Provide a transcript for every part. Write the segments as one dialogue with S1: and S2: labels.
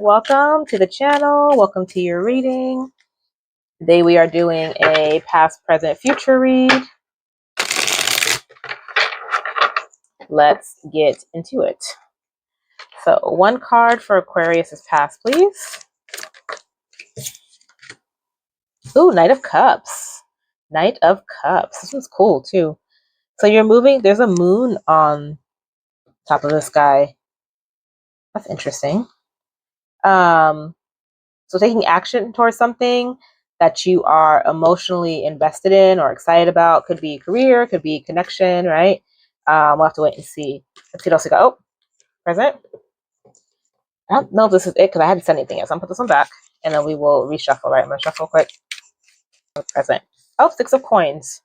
S1: welcome to the channel. Welcome to your reading. Today we are doing a past, present, future read. Let's get into it. So one card for Aquarius is past, please. Ooh, Knight of Cups. Knight of Cups. This one's cool too. So you're moving, there's a moon on top of the sky. That's interesting. So taking action towards something that you are emotionally invested in or excited about. Could be career, could be connection, right? We'll have to wait and see. Let's see what else we got. Oh, present. I don't know if this is it because I hadn't said anything yet. So I'm going to put this one back and then we will reshuffle, right? I'm going to shuffle quick. Present. Oh, 6 of coins.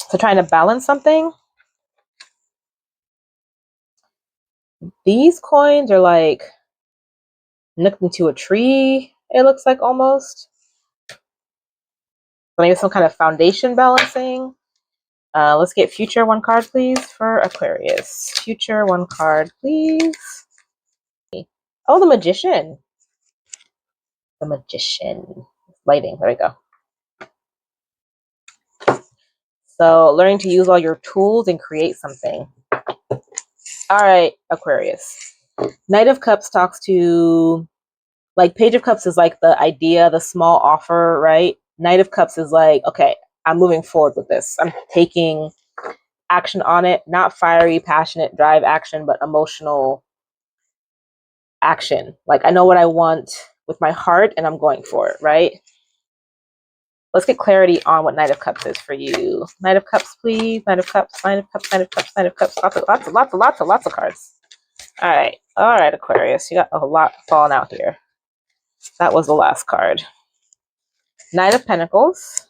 S1: So trying to balance something. These coins are like nooked into a tree, it looks like almost. Maybe some kind of foundation balancing. Let's get future one card, please, for Aquarius. Future one card, please. Oh, the Magician. The Magician. Lighting. There we go. So learning to use all your tools and create something. All right, Aquarius. Knight of Cups talks to, like, Page of Cups is like the idea, the small offer, right? Knight of Cups is like, okay, I'm moving forward with this. I'm taking action on it. Not fiery, passionate, drive action, but emotional action. Like, I know what I want with my heart and I'm going for it, right? Let's get clarity on what Knight of Cups is for you. Knight of Cups, please. Knight of Cups, Knight of Cups, Knight of Cups, Knight of Cups. Lots of cards. All right, Aquarius. You got a lot falling out here. That was the last card. Knight of Pentacles,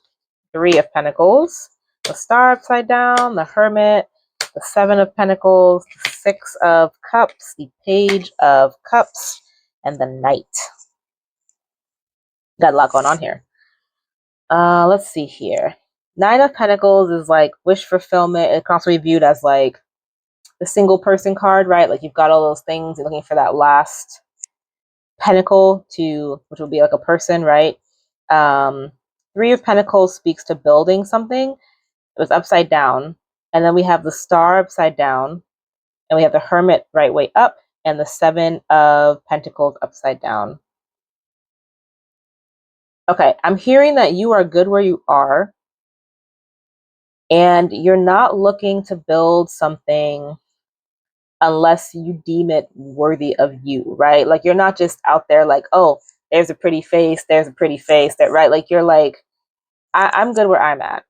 S1: 3 of Pentacles, the Star upside down, the Hermit, the 7 of Pentacles, the 6 of Cups, the Page of Cups, and the Knight. Got a lot going on here. Let's see here. 9 of Pentacles is like wish fulfillment. It can also be viewed as like the single person card, right? Like you've got all those things, you're looking for that last pentacle which would be like a person, right? 3 of Pentacles speaks to building something. It was upside down. And then we have the Star upside down. And we have the Hermit right way up. And the 7 of Pentacles upside down. Okay, I'm hearing that you are good where you are. And you're not looking to build something unless you deem it worthy of you, right? Like you're not just out there like, oh, there's a pretty face, that, right? Like you're like, I'm good where I'm at.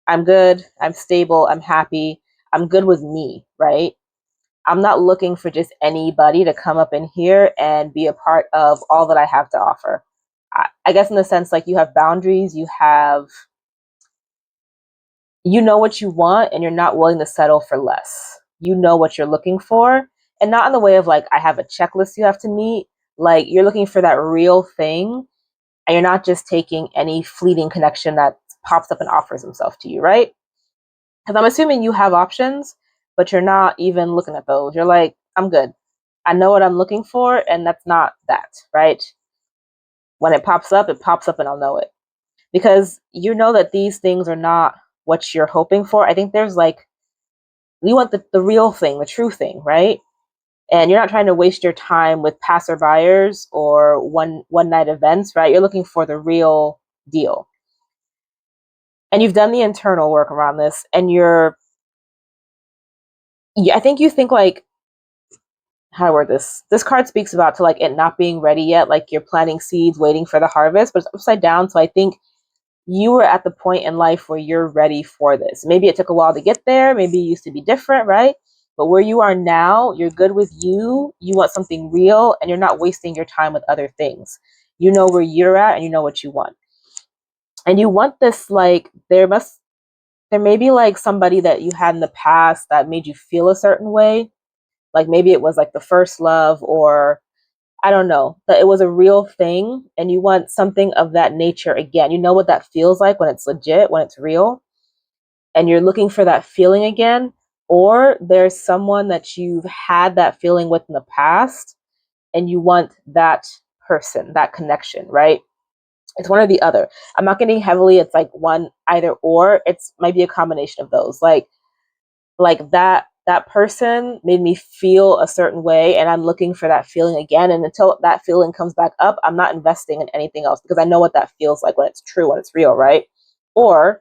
S1: I'm good, I'm stable, I'm happy, I'm good with me, right? I'm not looking for just anybody to come up in here and be a part of all that I have to offer. I guess in the sense like you have boundaries, you know what you want and you're not willing to settle for less. You know what you're looking for, and not in the way of like, I have a checklist you have to meet. Like you're looking for that real thing and you're not just taking any fleeting connection that pops up and offers himself to you, right? Because I'm assuming you have options, but you're not even looking at those. You're like, I'm good. I know what I'm looking for, and that's not that, right? When it pops up and I'll know it. Because you know that these things are not what you're hoping for. I think there's like, you want the real thing, the true thing, right? And you're not trying to waste your time with passerbyers or one night events, right? You're looking for the real deal. And you've done the internal work around this, and I think you think like, how do I word this? This card speaks about to like it not being ready yet, like you're planting seeds, waiting for the harvest, but it's upside down. So I think you were at the point in life where you're ready for this. Maybe it took a while to get there. Maybe it used to be different, right? But where you are now, you're good with you. You want something real, and you're not wasting your time with other things. You know where you're at, and you know what you want. And you want this, like, there may be like somebody that you had in the past that made you feel a certain way. Like maybe it was like the first love, or I don't know, that it was a real thing, and you want something of that nature again. You know what that feels like when it's legit, when it's real, and you're looking for that feeling again. Or there's someone that you've had that feeling with in the past, and you want that person, that connection, right? It's one or the other. I'm not getting heavily, it's like one, either or. It's might be a combination of those. Like that person made me feel a certain way, and I'm looking for that feeling again. And until that feeling comes back up, I'm not investing in anything else, because I know what that feels like when it's true, when it's real, right? Or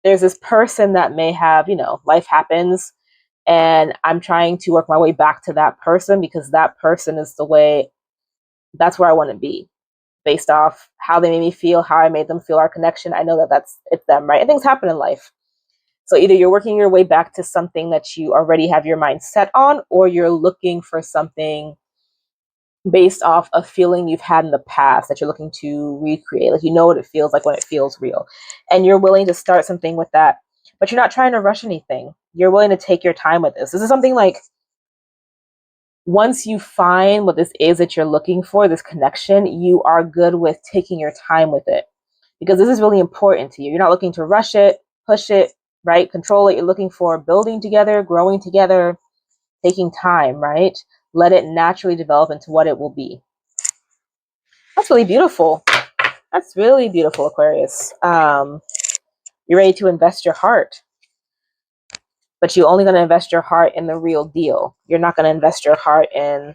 S1: there's this person that may have, life happens, and I'm trying to work my way back to that person, because that person is that's where I want to be, based off how they made me feel, how I made them feel, our connection. I know that it's them, right? And things happen in life. So either you're working your way back to something that you already have your mind set on, or you're looking for something based off a feeling you've had in the past that you're looking to recreate. Like, you know what it feels like when it feels real. And you're willing to start something with that, but you're not trying to rush anything. You're willing to take your time with this. This is something like, once you find what this is that you're looking for, this connection, you are good with taking your time with it, because this is really important to you. You're not looking to rush it, push it, right? Control it. You're looking for building together, growing together, taking time, right? Let it naturally develop into what it will be. That's really beautiful. That's really beautiful, Aquarius. You're ready to invest your heart, but you're only going to invest your heart in the real deal. You're not going to invest your heart in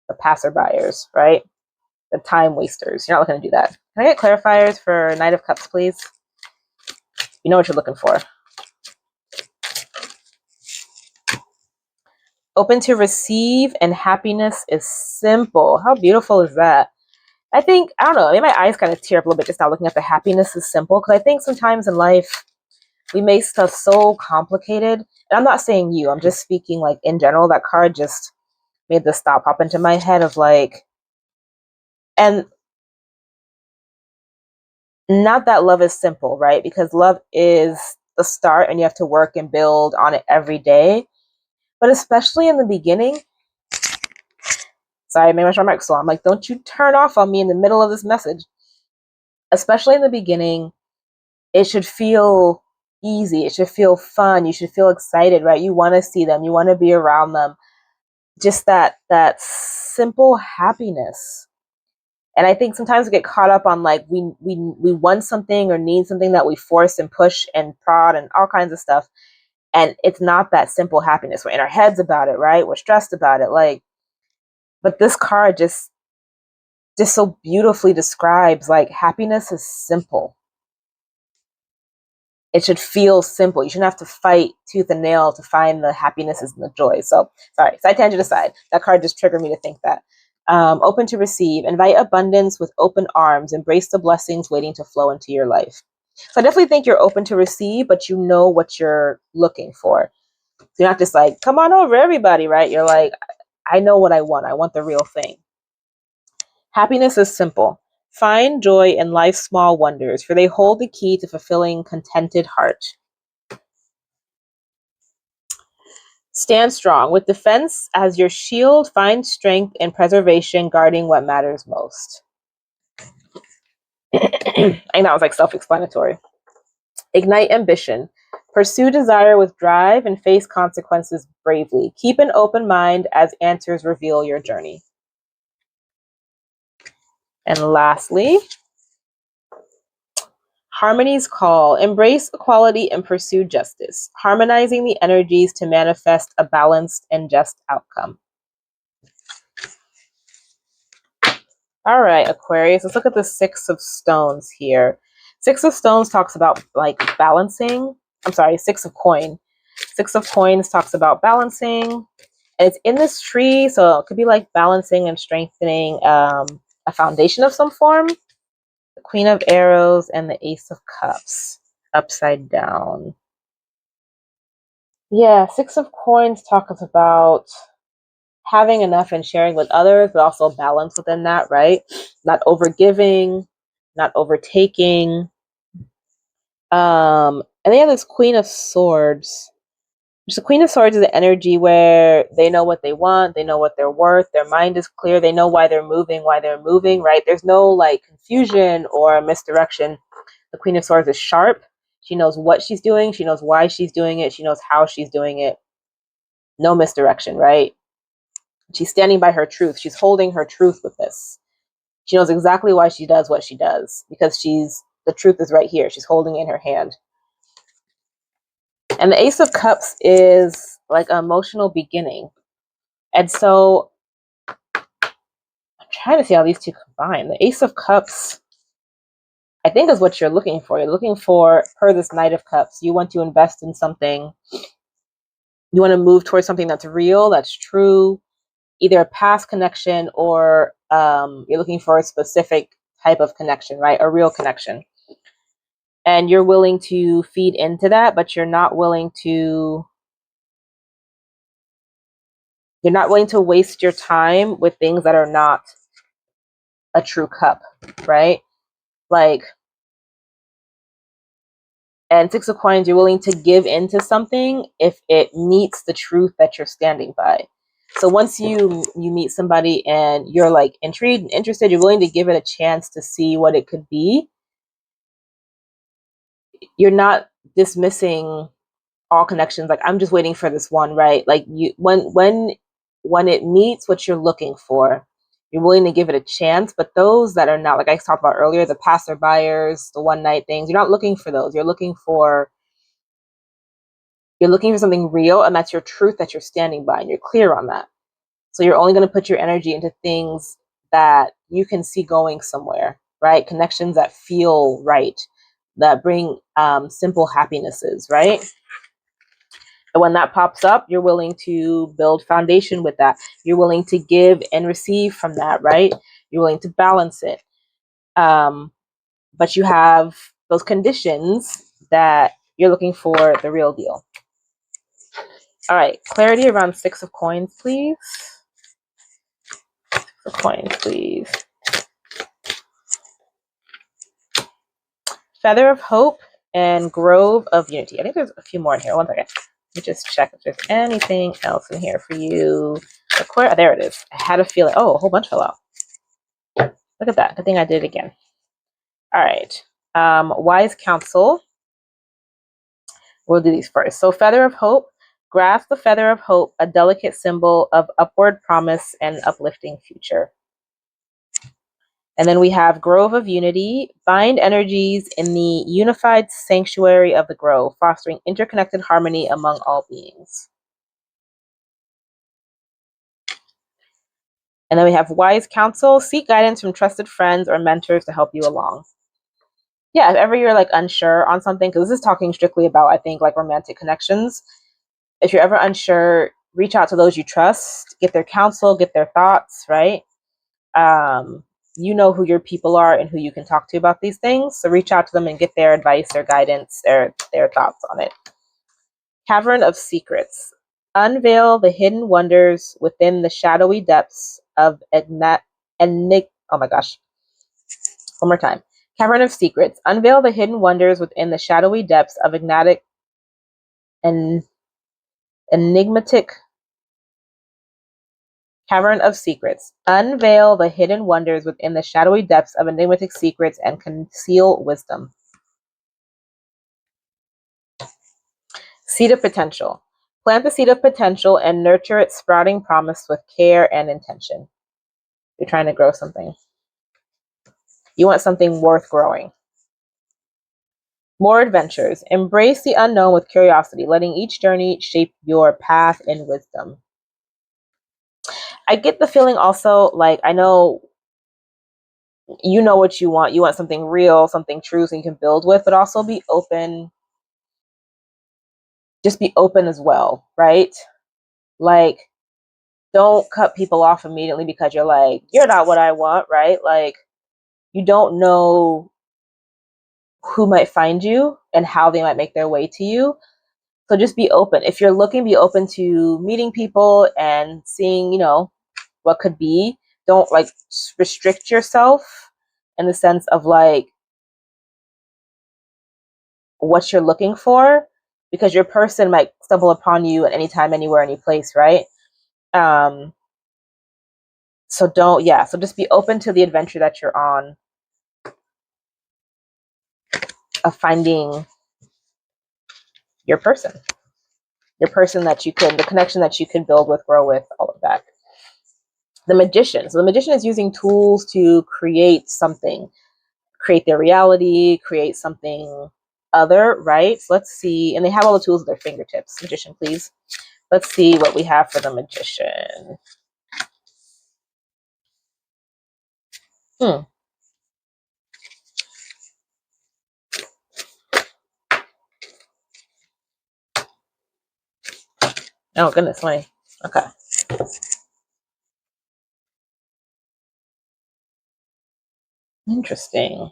S1: the passerbyers, right? The time wasters. You're not looking to do that. Can I get clarifiers for Knight of Cups, please? You know what you're looking for. Open to receive, and happiness is simple. How beautiful is that? I think, I don't know, maybe my eyes kind of tear up a little bit just now looking at the happiness is simple, because I think sometimes in life we make stuff so complicated. And I'm not saying you, I'm just speaking like in general. That card just made this thought pop into my head of like, and not that love is simple, right? Because love is the start, and you have to work and build on it every day. But especially in the beginning, sorry, I made my mic so I'm like, don't you turn off on me in the middle of this message. Especially in the beginning, it should feel easy. It should feel fun. You should feel excited, right? You want to see them. You want to be around them. Just that simple happiness. And I think sometimes we get caught up on like we want something or need something that we force and push and prod and all kinds of stuff. And it's not that simple happiness. We're in our heads about it, right? We're stressed about it. Like, but this card just so beautifully describes like happiness is simple. It should feel simple. You shouldn't have to fight tooth and nail to find the happinesses and the joy. So, sorry, side tangent aside, that card just triggered me to think that. Open to receive, invite abundance with open arms, embrace the blessings waiting to flow into your life. So I definitely think you're open to receive, but you know what you're looking for. So you're not just like, come on over, everybody, right? You're like, I know what I want. I want the real thing. Happiness is simple. Find joy in life's small wonders, for they hold the key to fulfilling contented heart. Stand strong. With defense as your shield, find strength and preservation, guarding what matters most. I think that was like self-explanatory. Ignite ambition. Pursue desire with drive and face consequences bravely. Keep an open mind as answers reveal your journey. And lastly, Harmony's call. Embrace equality and pursue justice, harmonizing the energies to manifest a balanced and just outcome. All right, Aquarius, let's look at the Six of Stones here. Six of Stones talks about like balancing. I'm sorry, Six of Coin. Six of Coins talks about balancing. And it's in this tree, so it could be like balancing and strengthening a foundation of some form. The Queen of Arrows and the Ace of Cups upside down. Yeah, Six of Coins talks about having enough and sharing with others, but also balance within that, right? Not overgiving, not overtaking. And they have this Queen of Swords. The Queen of Swords is the energy where they know what they want, they know what they're worth, their mind is clear, they know why they're moving, right? There's no like confusion or misdirection. The Queen of Swords is sharp. She knows what she's doing, she knows why she's doing it, she knows how she's doing it. No misdirection, right? She's standing by her truth. She's holding her truth with this. She knows exactly why she does what she does, because the truth is right here. She's holding it in her hand. And the Ace of Cups is like an emotional beginning. And so I'm trying to see how these two combine. The Ace of Cups, I think, is what you're looking for. You're looking for, per this Knight of Cups, you want to invest in something. You want to move towards something that's real, that's true, either a past connection or you're looking for a specific type of connection, right? A real connection. And you're willing to feed into that, but you're not willing to waste your time with things that are not a true cup, right? Like, and Six of Coins, you're willing to give into something if it meets the truth that you're standing by. So once you meet somebody and you're like intrigued and interested, you're willing to give it a chance to see what it could be. You're not dismissing all connections. Like, I'm just waiting for this one, right? Like, you, when it meets what you're looking for, you're willing to give it a chance. But those that are not, like I talked about earlier, the passerbyers, the one night things, you're not looking for those. You're looking for something real, and that's your truth that you're standing by, and you're clear on that. So you're only going to put your energy into things that you can see going somewhere, right? Connections that feel right, that bring simple happinesses, right? And when that pops up, you're willing to build foundation with that. You're willing to give and receive from that, right? You're willing to balance it. But you have those conditions that you're looking for the real deal. All right, clarity around Six of Coins, please. Six of Coins, please. Feather of Hope and Grove of Unity. I think there's a few more in here. One second. Let me just check if there's anything else in here for you. Aquarius, there it is. I had a feeling. Oh, a whole bunch fell out. Look at that. Good thing I did it again. All right. Wise Counsel. We'll do these first. So Feather of Hope. Grasp the Feather of Hope, a delicate symbol of upward promise and uplifting future. And then we have Grove of Unity. Bind energies in the unified sanctuary of the grove, fostering interconnected harmony among all beings. And then we have Wise Counsel. Seek guidance from trusted friends or mentors to help you along. Yeah, if ever you're like unsure on something, because this is talking strictly about, I think, like romantic connections. If you're ever unsure, reach out to those you trust, get their counsel, get their thoughts, right? You know who your people are and who you can talk to about these things. So reach out to them and get their advice, their guidance, their thoughts on it. Cavern of Secrets. Unveil the hidden wonders within the shadowy depths of oh my gosh. One more time. Cavern of Secrets. Unveil the hidden wonders within the shadowy depths of enigmatic Cavern of Secrets. Unveil the hidden wonders within the shadowy depths of enigmatic secrets and conceal wisdom. Seed of Potential. Plant the seed of potential and nurture its sprouting promise with care and intention. You're trying to grow something. You want something worth growing. More adventures. Embrace the unknown with curiosity, letting each journey shape your path in wisdom. I get the feeling also, like, I know you know what you want. You want something real, something true, so you can build with, but also be open. Just be open as well, right? Like, don't cut people off immediately because you're like, you're not what I want, right? Like, you don't know who might find you and how they might make their way to you. So just be open. If you're looking, be open to meeting people and seeing, you know, what could be. Don't like restrict yourself in the sense of like what you're looking for, because your person might stumble upon you at any time, anywhere, any place, right? So so just be open to the adventure that you're on of finding your person that you can, the connection that you can build with, grow with, all of that. The Magician. So the Magician is using tools to create something, create their reality, create something other, right? So let's see. And they have all the tools at their fingertips. Magician, please. Let's see what we have for the Magician. Oh, goodness me. Okay. Interesting.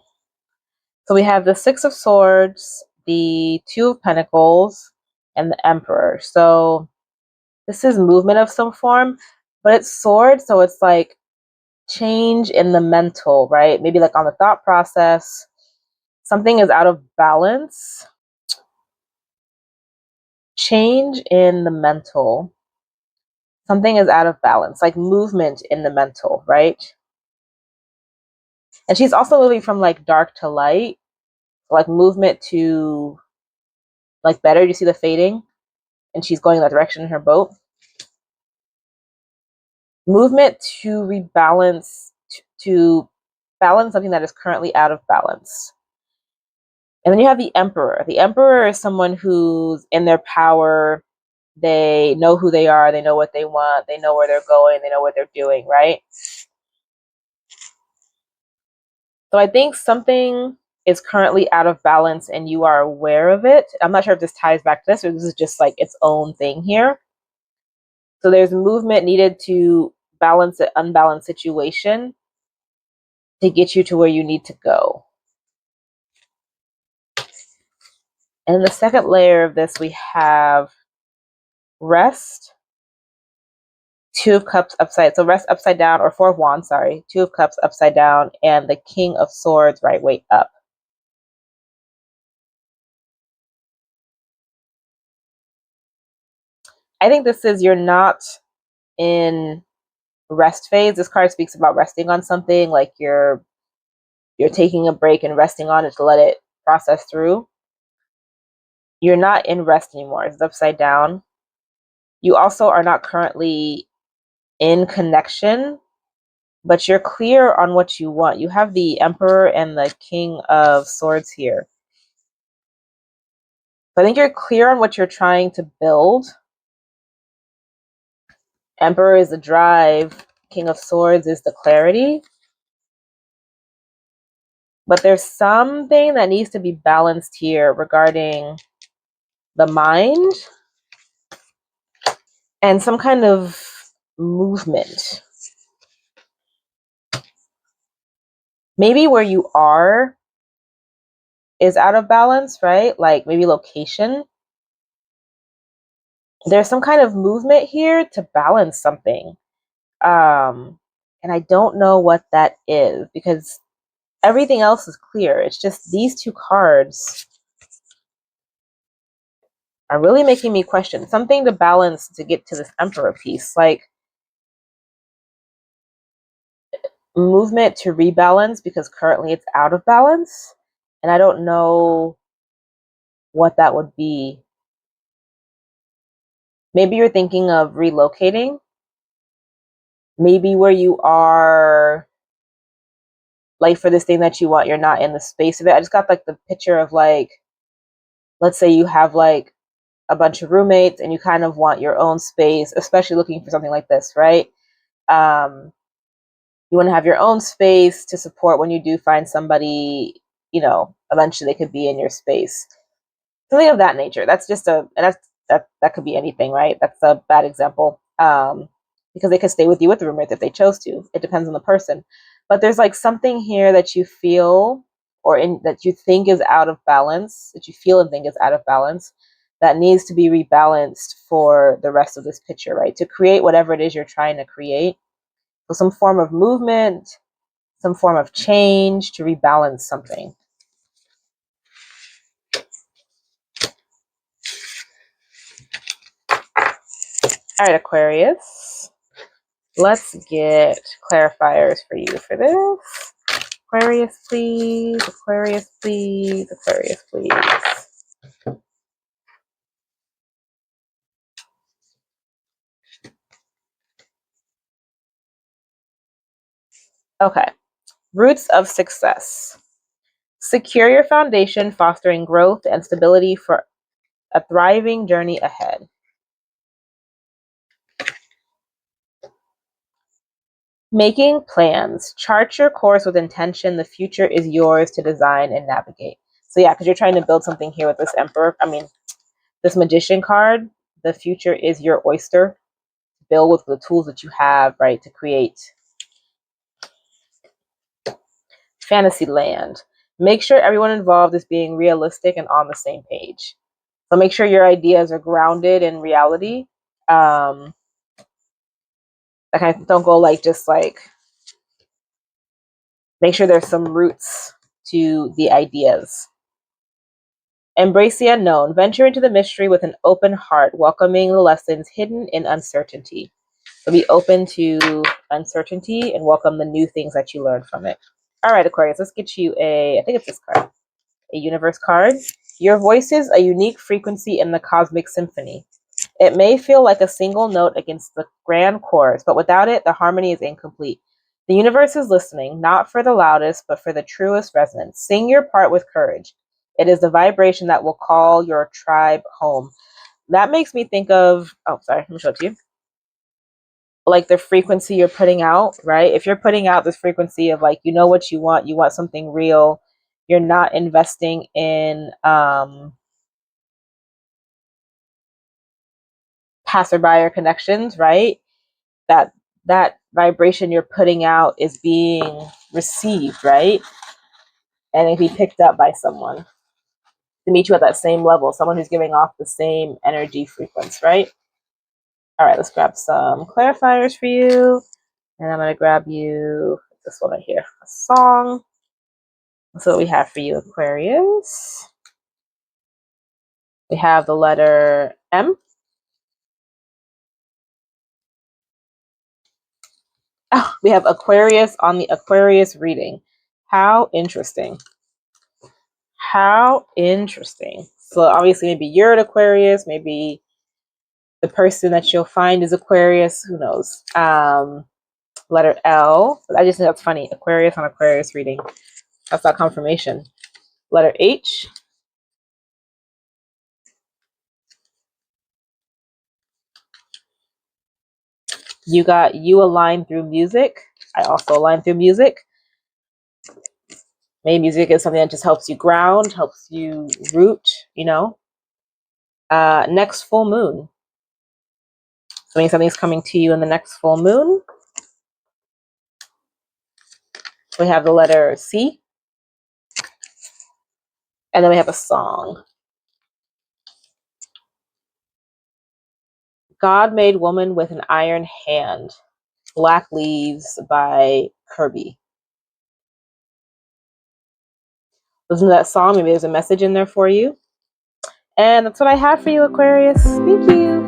S1: So we have the Six of Swords, the Two of Pentacles, and the Emperor. So this is movement of some form, but it's swords, so it's like change in the mental, right? Maybe like on the thought process, something is out of balance. Change in the mental. Something is out of balance, like movement in the mental, right? And she's also moving from like dark to light, like movement to like better. Do you see the fading? And she's going that direction in her boat. Movement to rebalance, to balance something that is currently out of balance. And then you have the Emperor. The Emperor is someone who's in their power. They know who they are. They know what they want. They know where they're going. They know what they're doing, right? So I think something is currently out of balance and you are aware of it. I'm not sure if this ties back to this or this is just like its own thing here. So there's movement needed to balance an unbalanced situation to get you to where you need to go. And in the second layer of this, we have rest, Two of Cups upside, so rest upside down, or Four of Wands, sorry, Two of Cups upside down, and the King of Swords right way up. I think this is you're not in rest phase. This card speaks about resting on something, like you're taking a break and resting on it to let it process through. You're not in rest anymore. It's upside down. You also are not currently in connection, but you're clear on what you want. You have the Emperor and the King of Swords here. So I think you're clear on what you're trying to build. Emperor is the drive. King of Swords is the clarity. But there's something that needs to be balanced here regarding the mind and some kind of movement. Maybe where you are is out of balance, right? Like maybe location. There's some kind of movement here to balance something. And I don't know what that is because everything else is clear. It's just these two cards are really making me question something to balance to get to this Emperor piece. Like movement to rebalance because currently it's out of balance. And I don't know what that would be. Maybe you're thinking of relocating. Maybe where you are, like for this thing that you want, you're not in the space of it. I just got like the picture of like, let's say you have like a bunch of roommates and you kind of want your own space, especially looking for something like this, right? You want to have your own space to support when you do find somebody, you know, eventually they could be in your space. Something of that nature. That's just that could be anything, right? That's a bad example. Because they could stay with you with the roommates if they chose to. It depends on the person. But there's like something here that you feel or in that you think is out of balance, that you feel and think is out of balance, that needs to be rebalanced for the rest of this picture, right? To create whatever it is you're trying to create. So some form of movement, some form of change to rebalance something. All right, Aquarius. Let's get clarifiers for you for this. Aquarius, please. Aquarius, please. Aquarius, please. Okay. Roots of success. Secure your foundation, fostering growth and stability for a thriving journey ahead. Making plans. Chart your course with intention. The future is yours to design and navigate. So yeah, because you're trying to build something here with this Emperor. This Magician card. The future is your oyster. Build with the tools that you have, right, to create. Fantasy land. Make sure everyone involved is being realistic and on the same page. So make sure your ideas are grounded in reality. Like I don't go just make sure there's some roots to the ideas. Embrace the unknown. Venture into the mystery with an open heart, welcoming the lessons hidden in uncertainty. So be open to uncertainty and welcome the new things that you learn from it. All right, Aquarius, let's get you I think it's this card, a universe card. Your voice is a unique frequency in the cosmic symphony. It may feel like a single note against the grand chorus, but without it, the harmony is incomplete. The universe is listening, not for the loudest, but for the truest resonance. Sing your part with courage. It is the vibration that will call your tribe home. That makes me think of, let me show it to you. Like the frequency you're putting out, right? If you're putting out this frequency of you know what you want something real, you're not investing in passerby or connections, right? That vibration you're putting out is being received, right? And it be picked up by someone to meet you at that same level, someone who's giving off the same energy frequency, right? All right, let's grab some clarifiers for you. And I'm going to grab you this one right here, a song. That's what we have for you, Aquarius. We have the letter M. Oh, we have Aquarius on the Aquarius reading. How interesting. How interesting. So obviously maybe you're an Aquarius, maybe the person that you'll find is Aquarius, who knows. Letter L. I just think that's funny. Aquarius on Aquarius reading. That's not confirmation. Letter H. You got you align through music. I also align through music. Maybe music is something that just helps you ground, helps you root, Next full moon. So maybe something's coming to you in the next full moon. We have the letter C. And then we have a song. God Made Woman with an Iron Hand. Black Leaves by Kirby. Listen to that song. Maybe there's a message in there for you. And that's what I have for you, Aquarius. Thank you.